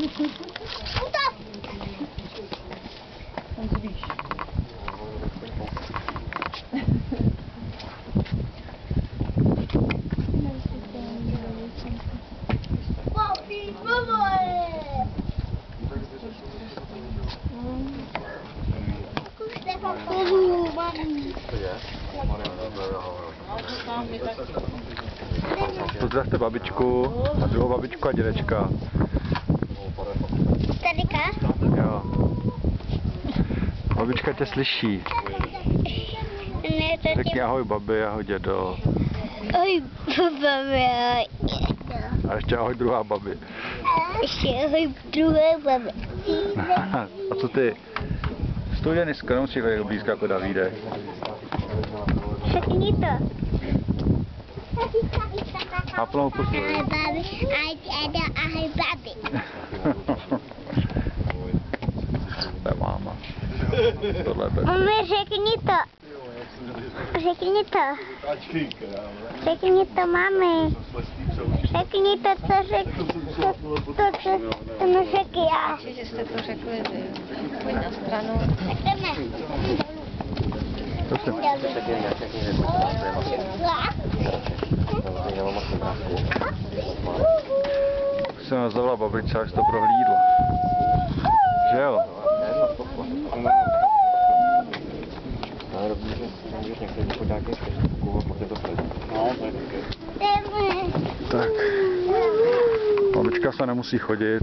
Tam zvíš. Pozdravte babičku a druhou babičku a dědečka. Tadyka? Jo. Babička tě slyší. Ne, to Řekni ahoj babi, ahoj dědo. Ahoj, babi, ahoj. A ještě ahoj druhá babi. Ještě ahoj, druhé babi. A co ty? Studený skoro musí být blízko jako Davídek. Řekni to. A plnou pusu. Ahoj, babi. Ahoj, babi. To je máma. Tohle je Mami, řekni to. Řekni to. Řekni to, mami. Řekni to, co neřekl já. Že jste to řekli vy. Pojď na stranu. Tak jdeme. Prosím. Jsem nás zavolal babičce, až to prohlídla. Že jo? Tak. Babička se nemusí chodit.